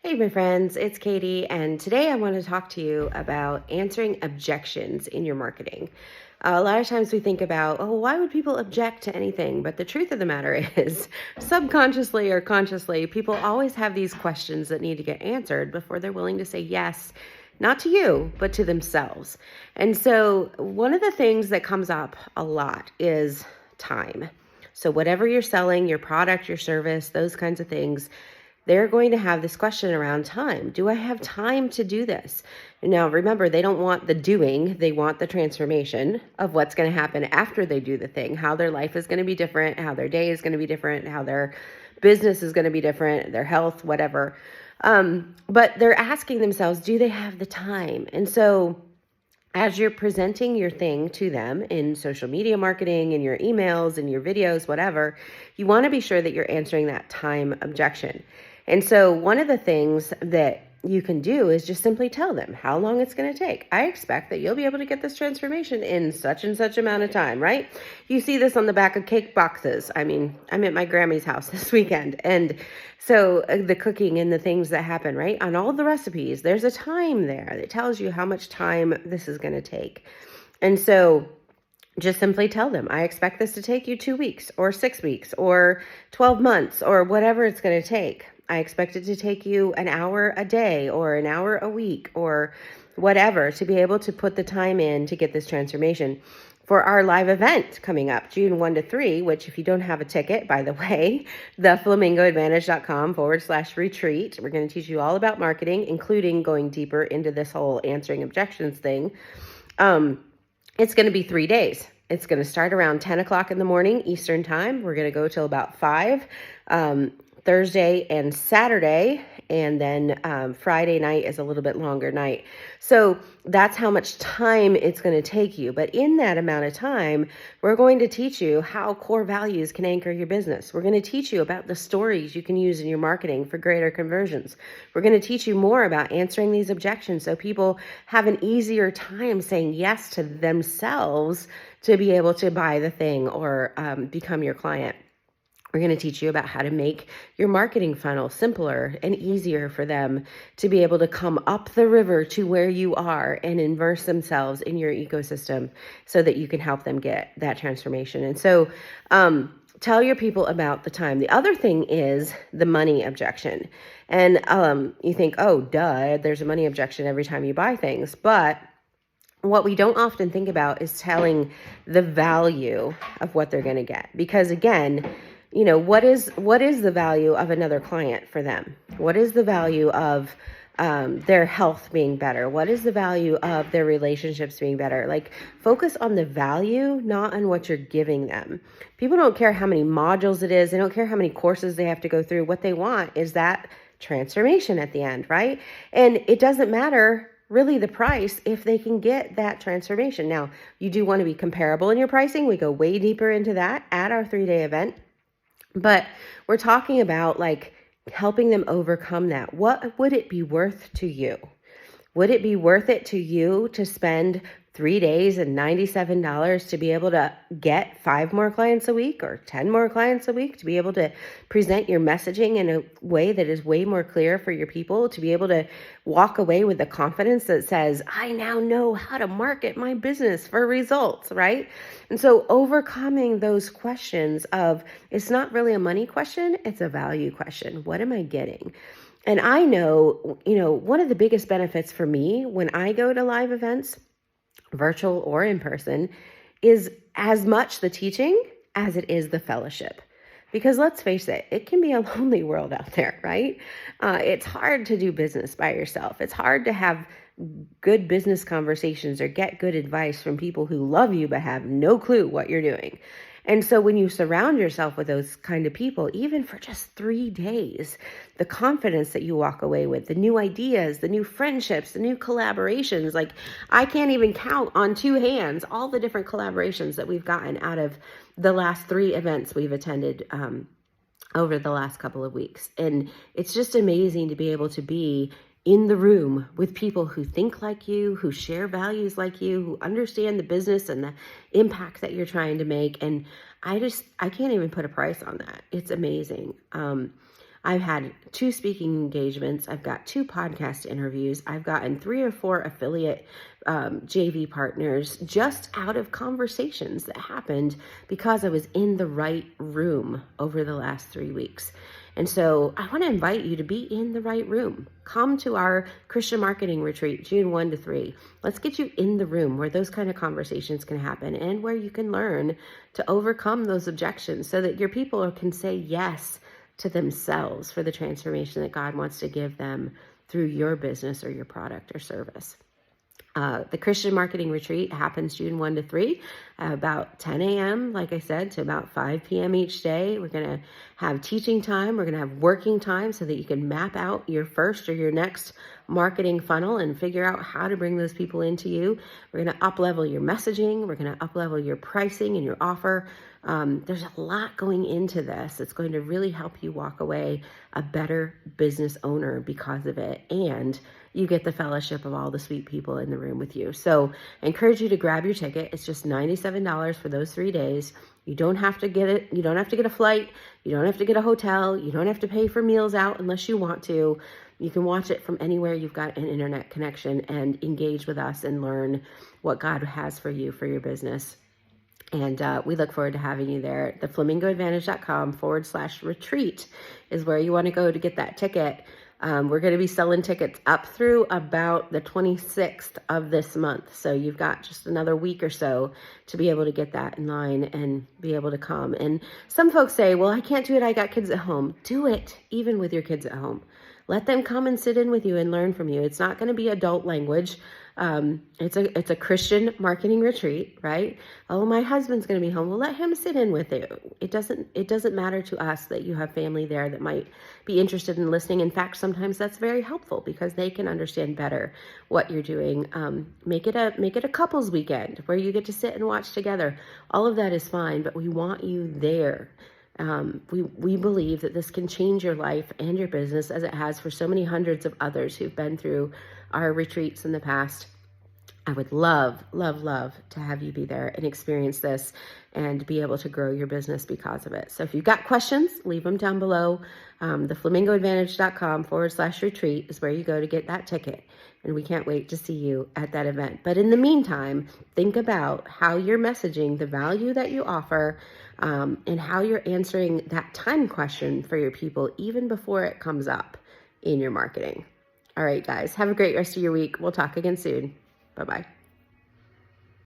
Hey, my friends, it's Katie, and today I want to talk to you about answering objections in your marketing. A lot of times we think about, oh, why would people object to anything? But the truth of the matter is, subconsciously or consciously, people always have these questions that need to get answered before they're willing to say yes, not to you, but to themselves. And so, one of the things that comes up a lot is time. So, whatever you're selling, your product, your service, those kinds of things, they're going to have this question around time. Do I have time to do this? Now, remember, they don't want the doing, they want the transformation of what's going to happen after they do the thing, how their life is going to be different, how their day is going to be different, how their business is going to be different, their health, whatever. But they're asking themselves, do they have the time? And so, as you're presenting your thing to them in social media marketing, in your emails, in your videos, whatever, you want to be sure that you're answering that time objection. And so one of the things that you can do is just simply tell them how long it's going to take. I expect that you'll be able to get this transformation in such and such amount of time, right? You see this on the back of cake boxes. I mean, I'm at my Grammy's house this weekend. And so the cooking and the things that happen, right? On all the recipes, there's a time there that tells you how much time this is going to take. And so just simply tell them, I expect this to take you 2 weeks or 6 weeks or 12 months or whatever it's going to take. I expect it to take you an hour a day or an hour a week or whatever to be able to put the time in to get this transformation. For our live event coming up, June 1 to 3, which if you don't have a ticket, by the way, theflamingoadvantage.com/retreat. We're going to teach you all about marketing, including going deeper into this whole answering objections thing. It's going to be 3 days. It's going to start around 10 o'clock in the morning, Eastern time. We're going to go till about 5. Thursday and Saturday, and then Friday night is a little bit longer night. So that's how much time it's going to take you. But in that amount of time, we're going to teach you how core values can anchor your business. We're going to teach you about the stories you can use in your marketing for greater conversions. We're going to teach you more about answering these objections so people have an easier time saying yes to themselves to be able to buy the thing or become your client. We're going to teach you about how to make your marketing funnel simpler and easier for them to be able to come up the river to where you are and immerse themselves in your ecosystem so that you can help them get that transformation. And so tell your people about the time. The other thing is the money objection. And you think, oh, duh, there's a money objection every time you buy things. But what we don't often think about is telling the value of what they're going to get. Because again, you know, what is the value of another client for them? What is the value of their health being better? What is the value of their relationships being better? Like, focus on the value, not on what you're giving them. People don't care how many modules it is. They don't care how many courses they have to go through. What they want is that transformation at the end, right? And it doesn't matter really the price if they can get that transformation. Now, you do want to be comparable in your pricing. We go way deeper into that at our 3-day event. But we're talking about like helping them overcome that. What would it be worth to you? Would it be worth it to you to spend 3 days and $97 to be able to get 5 more clients a week or 10 more clients a week, to be able to present your messaging in a way that is way more clear for your people, to be able to walk away with the confidence that says, I now know how to market my business for results, right? And so overcoming those questions of, it's not really a money question, it's a value question. What am I getting? And I know, one of the biggest benefits for me when I go to live events, virtual or in person, is as much the teaching as it is the fellowship. Because let's face it, it can be a lonely world out there, right? It's hard to do business by yourself. It's hard to have good business conversations or get good advice from people who love you but have no clue what you're doing. And so when you surround yourself with those kind of people, even for just 3 days, the confidence that you walk away with, the new ideas, the new friendships, the new collaborations, like I can't even count on 2 hands all the different collaborations that we've gotten out of the last 3 events we've attended over the last couple of weeks. And it's just amazing to be able to be in the room with people who think like you, who share values like you, who understand the business and the impact that you're trying to make. And I can't even put a price on that. It's amazing. I've had 2 speaking engagements. I've got 2 podcast interviews. I've gotten 3 or 4 affiliate JV partners just out of conversations that happened because I was in the right room over the last 3 weeks. And so I want to invite you to be in the right room. Come to our Christian marketing retreat, June 1 to 3. Let's get you in the room where those kind of conversations can happen and where you can learn to overcome those objections so that your people can say yes to themselves for the transformation that God wants to give them through your business or your product or service. The Christian Marketing Retreat happens June 1 to 3, about 10 a.m., like I said, to about 5 p.m. each day. We're going to have teaching time. We're going to have working time so that you can map out your first or your next marketing funnel and figure out how to bring those people into you. We're going to up-level your messaging. We're going to up-level your pricing and your offer. There's a lot going into this. It's going to really help you walk away a better business owner because of it. And you get the fellowship of all the sweet people in the room with you. So I encourage you to grab your ticket. It's just $97 for those 3 days. You don't have to get it. You don't have to get a flight. You don't have to get a hotel. You don't have to pay for meals out unless you want to. You can watch it from anywhere you've got an internet connection and engage with us and learn what God has for you for your business. And we look forward to having you there. The flamingoadvantage.com/retreat is where you want to go to get that ticket. We're going to be selling tickets up through about the 26th of this month. So you've got just another week or so to be able to get that in line and be able to come. And some folks say, well, I can't do it. I got kids at home. Do it even with your kids at home. Let them come and sit in with you and learn from you. It's not going to be adult language. It's a Christian marketing retreat, right? Oh, my husband's going to be home. Well, let him sit in with you. It doesn't matter to us that you have family there that might be interested in listening. In fact, sometimes that's very helpful because they can understand better what you're doing. Make it a couples weekend where you get to sit and watch together. All of that is fine, but we want you there. We believe that this can change your life and your business as it has for so many hundreds of others who've been through our retreats in the past. I would love, love, love to have you be there and experience this and be able to grow your business because of it. So if you've got questions, leave them down below. The flamingoadvantage.com/retreat is where you go to get that ticket. And we can't wait to see you at that event. But in the meantime, think about how you're messaging the value that you offer and how you're answering that time question for your people even before it comes up in your marketing. All right, guys, have a great rest of your week. We'll talk again soon. Bye-bye.